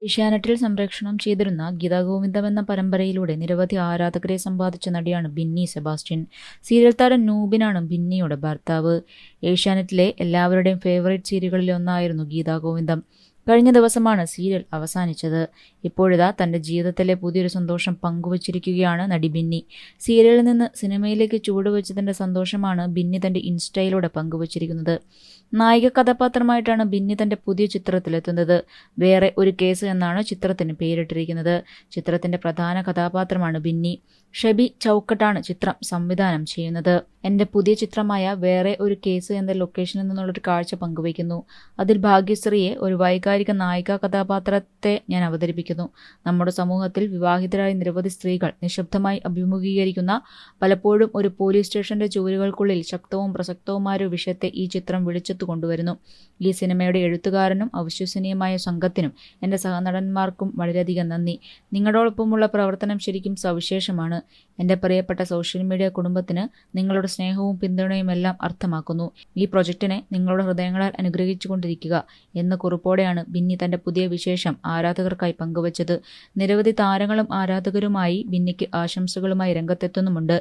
ഏഷ്യാനെറ്റിൽ സംപ്രേഷണം ചെയ്തിരുന്ന ഗീതാഗോവിന്ദം എന്ന പരമ്പരയിലൂടെ നിരവധി ആരാധകരെ സമ്പാദിച്ച നടിയാണ് ബിന്നി സെബാസ്റ്റ്യൻ. സീരിയൽ താരം നൂബിനാണ് ബിന്നിയുടെ ഭർത്താവ്. ഏഷ്യാനെറ്റിലെ എല്ലാവരുടെയും ഫേവറേറ്റ് സീരിയലുകളിലൊന്നായിരുന്നു ഗീതാഗോവിന്ദം. കഴിഞ്ഞ ദിവസമാണ് സീരിയൽ അവസാനിച്ചത്. ഇപ്പോഴിതാ തന്റെ ജീവിതത്തിലെ പുതിയൊരു സന്തോഷം പങ്കുവച്ചിരിക്കുകയാണ് നടി ബിന്നി. സീരിയലിൽ നിന്ന് സിനിമയിലേക്ക് ചുവടുവെച്ചതിന്റെ സന്തോഷമാണ് ബിന്നി തന്റെ ഇൻസ്റ്റയിലൂടെ പങ്കുവച്ചിരിക്കുന്നത്. നായിക കഥാപാത്രമായിട്ടാണ് ബിന്നി തന്റെ പുതിയ ചിത്രത്തിലെത്തുന്നത്. വേറെ ഒരു കേസ് എന്നാണ് ചിത്രത്തിന് പേരിട്ടിരിക്കുന്നത്. ചിത്രത്തിന്റെ പ്രധാന കഥാപാത്രമാണ് ബിന്നി. ഷെബി ചൗക്കട്ടാണ് ചിത്രം സംവിധാനം ചെയ്യുന്നത്. എന്റെ പുതിയ ചിത്രമായ വേറെ ഒരു കേസ് എന്ന ലൊക്കേഷനിൽ നിന്നുള്ളൊരു കാഴ്ച പങ്കുവയ്ക്കുന്നു. അതിൽ ഭാഗ്യശ്രീയെ, ഒരു വൈകാരിക നായിക കഥാപാത്രത്തെ ഞാൻ അവതരിപ്പിക്കുന്നു. നമ്മുടെ സമൂഹത്തിൽ വിവാഹിതരായ നിരവധി സ്ത്രീകൾ നിശബ്ദമായി അഭിമുഖീകരിക്കുന്ന, പലപ്പോഴും ഒരു പോലീസ് സ്റ്റേഷന്റെ ചുവരുകൾക്കുള്ളിൽ ശക്തവും പ്രസക്തവുമായ ഒരു വിഷയത്തെ ഈ ചിത്രം വിളിച്ചെത്തു കൊണ്ടുവരുന്നു. ഈ സിനിമയുടെ എഴുത്തുകാരനും അവിശ്വസനീയമായ സംഘത്തിനും എന്റെ സഹനടന്മാർക്കും വളരെയധികം നന്ദി. നിങ്ങളോടൊപ്പമുള്ള പ്രവർത്തനം ശരിക്കും സവിശേഷമാണ്. എന്റെ പ്രിയപ്പെട്ട സോഷ്യൽ മീഡിയ കുടുംബത്തിന് നിങ്ങളുടെ സ്നേഹവും പിന്തുണയും എല്ലാം അർത്ഥമാക്കുന്നു. ഈ പ്രൊജക്ടിനെ നിങ്ങളുടെ ഹൃദയങ്ങളാൽ അനുഗ്രഹിച്ചുകൊണ്ടിരിക്കുക എന്ന കുറിപ്പോടെയാണ് ബിന്നി തന്റെ പുതിയ വിശേഷം ആരാധകർക്കായി പങ്കുവച്ചത്. നിരവധി താരങ്ങളും ആരാധകരുമായി ബിന്നിക്ക് ആശംസകളുമായി രംഗത്തെത്തുന്നുമുണ്ട്.